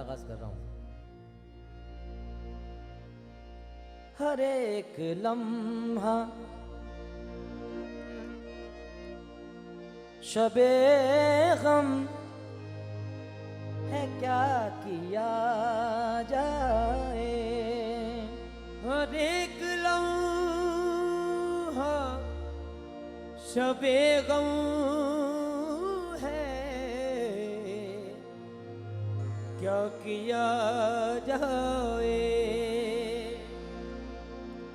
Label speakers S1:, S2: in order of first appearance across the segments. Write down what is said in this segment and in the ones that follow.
S1: आगाज कर रहा हूं। हर एक लम्हा शबे गम है, क्या किया जाए।
S2: हर एक लम्हा शबे गम है, क्या किया जाए।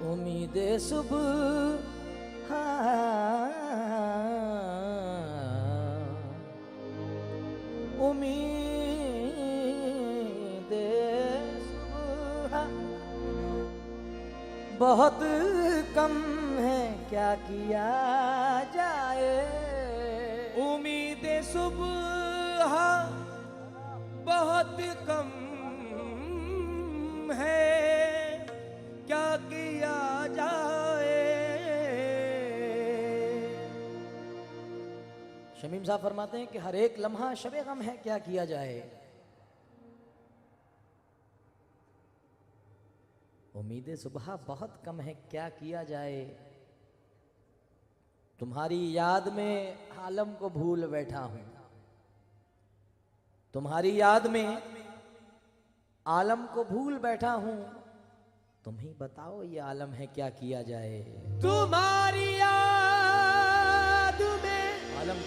S1: उम्मीद सुबह उम्मीद सुबह बहुत कम है, क्या किया जाए।
S2: उम्मीद सुबह बहुत कम है, क्या किया जाए।
S1: शमीम साहब फरमाते हैं कि हर एक लम्हा शबे गम है, क्या किया जाए। उम्मीद सुबह बहुत कम है, क्या किया जाए। तुम्हारी याद में आलम को भूल बैठा हूं, तुम्हारी याद में आलम को भूल बैठा हूं। तुम ही बताओ ये आलम है, क्या किया जाए।
S2: तुम्हारी याद में
S1: आलम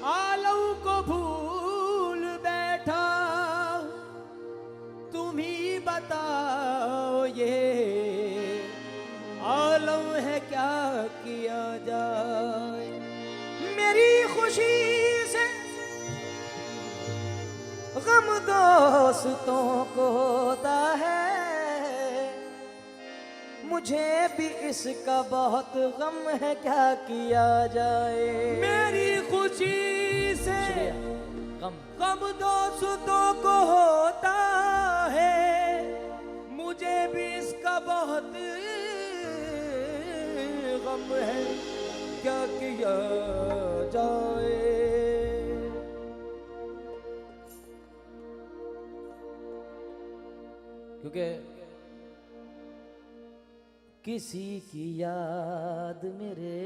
S2: आलम को भूल बैठा, तुम ही बताओ ये आलम है, क्या किया जाए।
S1: मेरी खुशी से गम दोस्तों को होता है, मुझे भी इसका बहुत गम है, क्या किया जाए।
S2: मेरी खुशी से
S1: गम
S2: गम दोस्तों को होता है, मुझे भी इसका बहुत गम है, क्या किया जाए।
S1: क्योंकि किसी की याद मेरे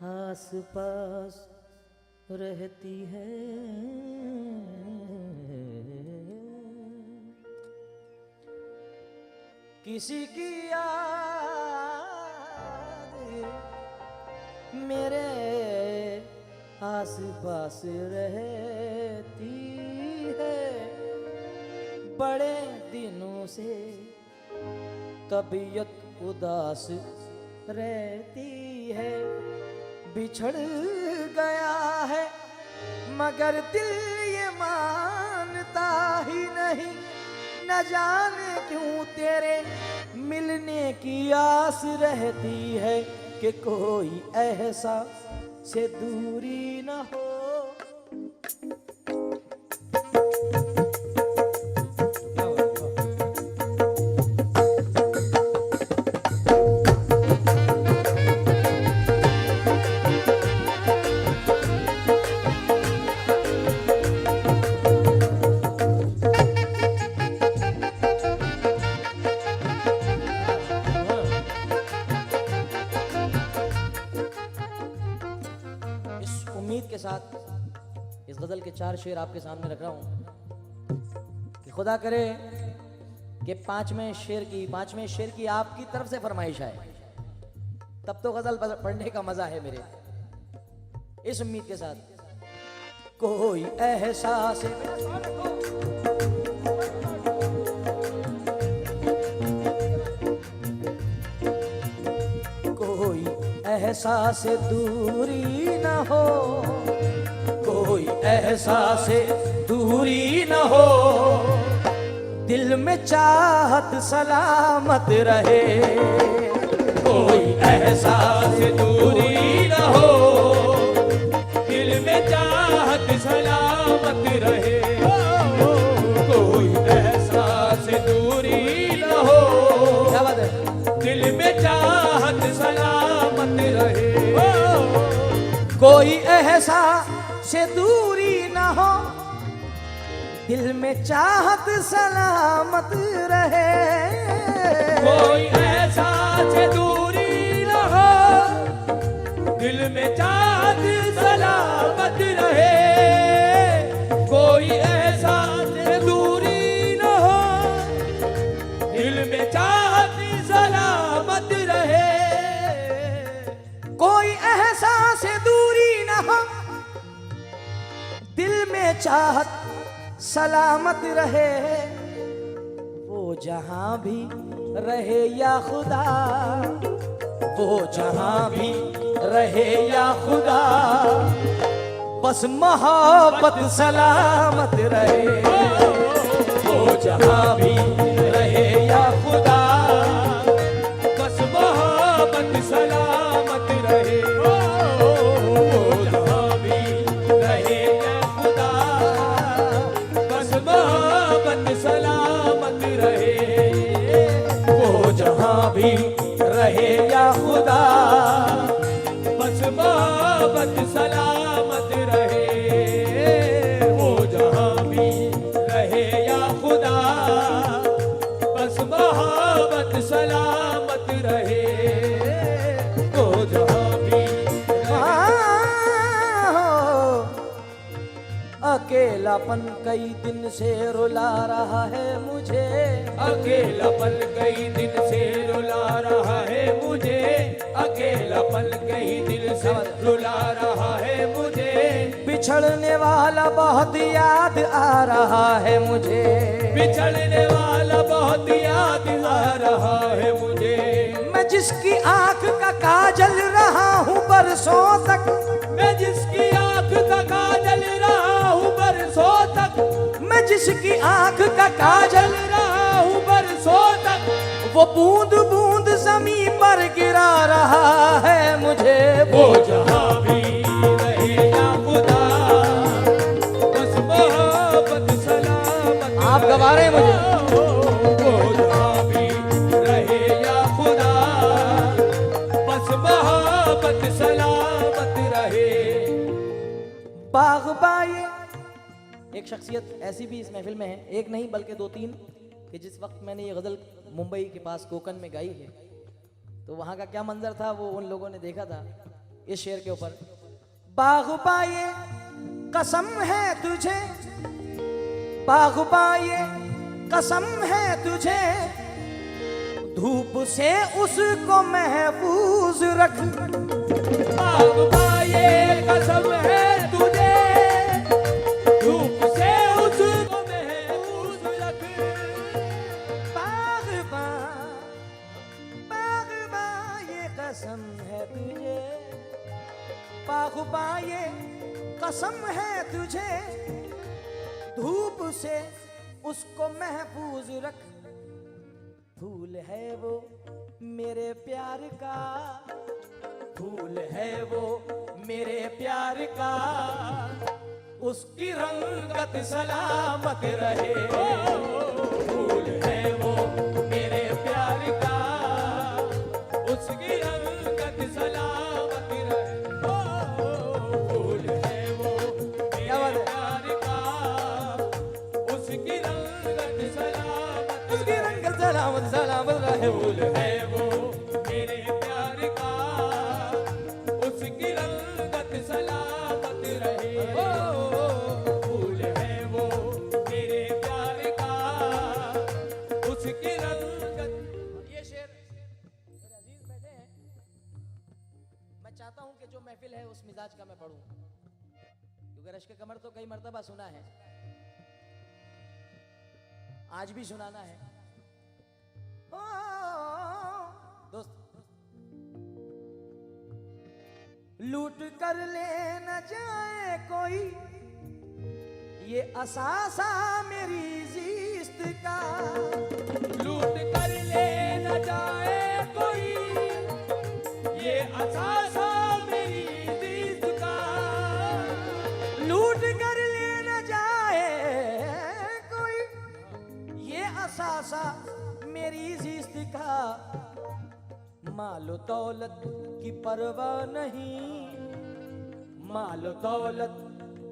S1: आस पास रहती है, किसी की याद मेरे आस पास रहती है। बड़े दिनों से तबीयत उदास रहती है, बिछड़ गया है मगर दिल ये मानता ही नहीं। न जाने क्यों तेरे मिलने की आस रहती है, कि कोई एहसास से दूरी न हो। के साथ इस गजल के 4 शेर आपके सामने रख रहा हूं कि खुदा करे कि पांचवें शेर की आपकी तरफ से फरमाइश है, तब तो गजल पढ़ने का मजा है मेरे। इस उम्मीद के साथ कोई एहसास कोई एहसास दूरी न हो, कोई एहसास दूरी न हो। दिल में चाहत सलामत रहे,
S2: कोई एहसास दूरी न हो। दिल में चाहत सलामत रहे, कोई एहसास दूरी न हो।
S1: क्या बात है।
S2: दिल में चाहत सलामत रहे,
S1: कोई एहसास में चाहत सलामत रहे।
S2: कोई ऐसा से दूरी न हो, दिल में चाहत सलामत रहे। कोई ऐसा से दूरी न हो, दिल में चाहत सलामत रहे।
S1: कोई एहसास दूरी न हो, दिल में चाहत सलामत रहे। वो जहां भी रहे या खुदा, वो जहां भी रहे या खुदा, बस मोहब्बत सलामत रहे। वो जहां भी रहे या खुदा,
S2: बस मोहब्बत सलामत रहे। वो जहां भी रहे या खुदा, बस मोहब्बत सलामत रहे।
S1: वो जहां भी रहे या खुदा,
S2: बस मोहब्बत सलामत रहे। वो जहां भी रहे या खुदा, बस मोहब्बत सलामत रहे। वो जहां भी
S1: अकेलापन कई दिन से रुला रहा है मुझे।
S2: अकेलापन कई दिन से रुला रहा है मुझे। अकेलापन कई दिन से रुला रहा है मुझे।
S1: बिछड़ने वाला बहुत याद आ रहा है मुझे।
S2: बिछड़ने वाला बहुत याद आ रहा है मुझे।
S1: मैं जिसकी आंख का काजल रहा हूँ बरसों तक,
S2: मैं जिसकी आंख का काजल रहा हूँ बरसों तक।
S1: मैं जिसकी आंख का काजल
S2: रहा हूँ बरसों तक।
S1: वो बूंद बूंद ज़मीं पर गिरा रहा है मुझे।
S2: वो जहां भी रहे या खुदा, बस मोहब्बत सलामत।
S1: आप गवा रहे हैं मुझे।
S2: वो जहां भी रहे या खुदा, बस मोहब्बत सलामत रहे।
S1: बाग़बाए एक शख्सियत ऐसी भी इस महफिल में है, एक नहीं बल्कि दो तीन, कि जिस वक्त मैंने ये गज़ल मुंबई के पास कोकन में गाई है तो वहाँ का क्या मंजर था वो उन लोगों ने देखा था इस शेर के ऊपर। बाग़बाए कसम है तुझे, बाग़बाए कसम है तुझे, धूप से उसको महफूज रख।
S2: बाग़बाए कसम है तुझे, धूप से उसको महफूज रख।
S1: बाग़बाए कसम है तुझे, बाग़बाए कसम है तुझे, धूप से उसको महफूज रख। फूल है वो मेरे प्यार का, फूल है वो मेरे प्यार का, उसकी रंगत सलामत रहे। फूल है वो मेरे प्यार का,
S2: उसकी रंगत सलामत रहे। फूल है वो मेरे प्यार का, उसकी रंगत सलामत।
S1: उसकी रंगत सलामत सलामत रहे।
S2: फूल है वो मेरे प्यार का, उसकी रंगत सलामत रहे। फूल है वो मेरे प्यार का, उसकी रंगत।
S1: ये शेर मेरे अजीज बैठे हैं, मैं चाहता हूं कि जो महफिल है उस मिजाज का मैं पढ़ूं, क्योंकि रश्क कमर तो कई मर्तबा सुना है, आज भी सुनाना है। ओ, दोस्त लूट कर ले न जाए कोई ये असासा मेरी जिस्त का।
S2: लूट कर ले न जाए कोई ये असासा मेरी जिद का।
S1: लूट कर ले न जाए कोई ये असासा मेरी जिस्त का। मालो दौलत की परवाह नहीं, मालो दौलत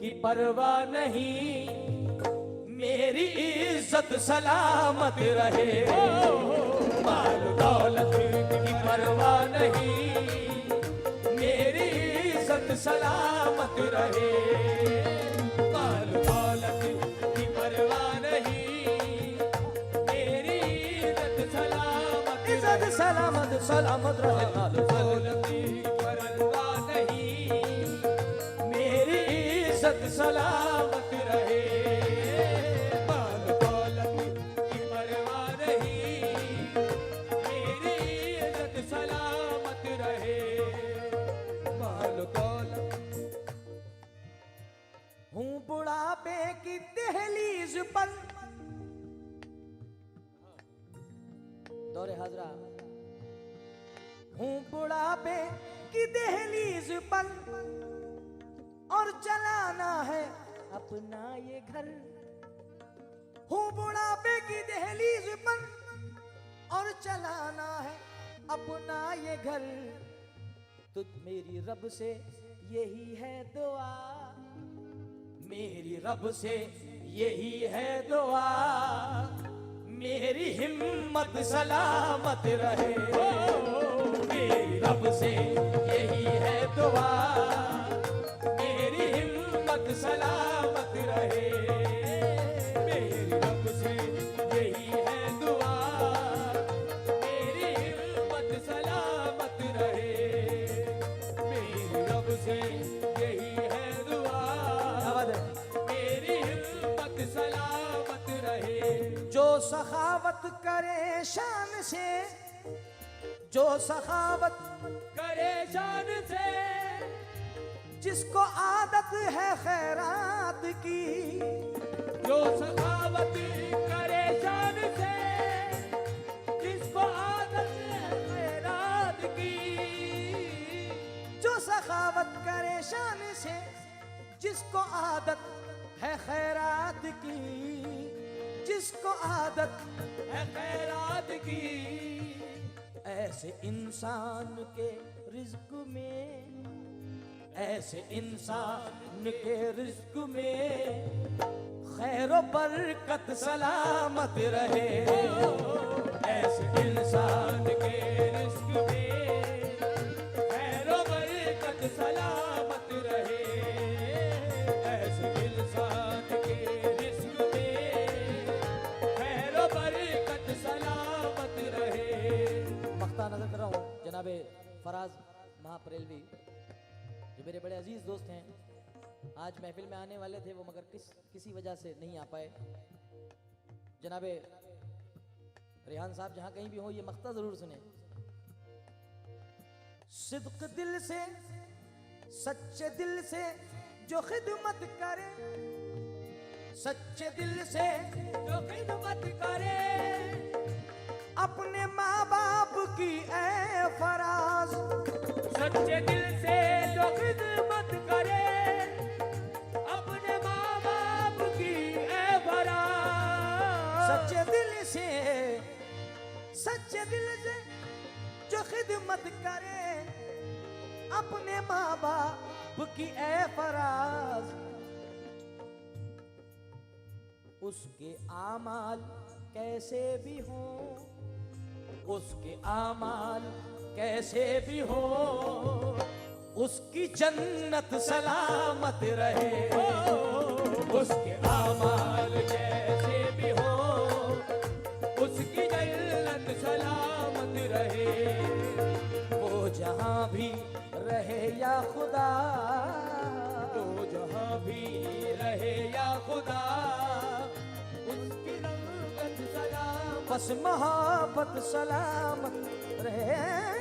S1: की परवाह नहीं,
S2: मेरी इज्जत सलामत रहे। माल दौलत की परवाह नहीं, मेरी इज्जत सलामत रहे। माल दौलत की परवाह नहीं, मेरी इज्जत सलामत,
S1: इज्जत सलामत सलामत रहे।
S2: माल दौलत की परवाह नहीं, मेरी इज्जत सलामत रहे। माल दौलत की परवाह नहीं, मेरी इज्जत सलामत रहे। माल दौलत।
S1: हूँ बुढ़ापे की दहलीज पर, दौरे हाजरा। हूँ बुढ़ापे की दहलीज पर और चलाना है अपना ये घर। हूँ बुढ़ापे की दहलीज पर और चलाना है अपना ये घर। तुझ मेरी रब से यही है दुआ, मेरी रब से यही है दुआ। मेरी हिम्मत सलामत रहे। मेरी रब से यही है दुआ, मेरी हिम्मत सलामत रहे। मेरी रब से यही है दुआ, मेरी हिम्मत सलामत रहे। मेरी रब से यही है दुआ, मेरी हिम्मत सलामत रहे। जो सखावत करे शान से, जो सखावत
S2: करे शान से,
S1: जिसको आदत है खैरात की।
S2: जो सखावत करे शान से, जिसको आदत है खैरात की।
S1: जो सखावत करे शान से, जिसको आदत है खैरात की, जिसको आदत
S2: है खैरात की।
S1: ऐसे इंसान के रिज्क में, ऐसे इंसान के रिज्क में खैर बरकत सलामत रहे।
S2: ऐसे इंसान के रिज्क में खैर बरकत सलामत रहे। ऐसे इंसान के रिज्क में खैर बरकत सलामत रहे।
S1: मख्ता नजर कर रहा हूँ जनाबे फराज महापरेलवी, जो मेरे बड़े अजीज दोस्त हैं। आज महफिल में आने वाले थे वो, मगर किसी वजह से नहीं आ पाए। जनाबे रेहान साहब जहां कहीं भी हो, ये मख्ता जरूर सुने। सिद्क दिल से, सच्चे दिल से जो खिदमत करे, सच्चे दिल से
S2: जो खिदमत करे,
S1: अपने माँ बाप की ऐ फराज।
S2: सच्चे दिल से जो खिदमत करे, अपने माँ बाप की ऐ फराज।
S1: सच्चे दिल से, सच्चे दिल से जो खिदमत करे, अपने माँ बाप की ऐ फराज। उसके आमाल कैसे भी हो, उसके आमाल कैसे भी हो, उसकी जन्नत सलामत रहे।
S2: उसके आमाल कैसे भी हो, उसकी जन्नत सलामत रहे।
S1: वो जहां भी रहे या खुदा,
S2: वो जहां भी रहे या खुदा, उसकी रंगत सलामत,
S1: बस मोहब्बत सलामत रहे।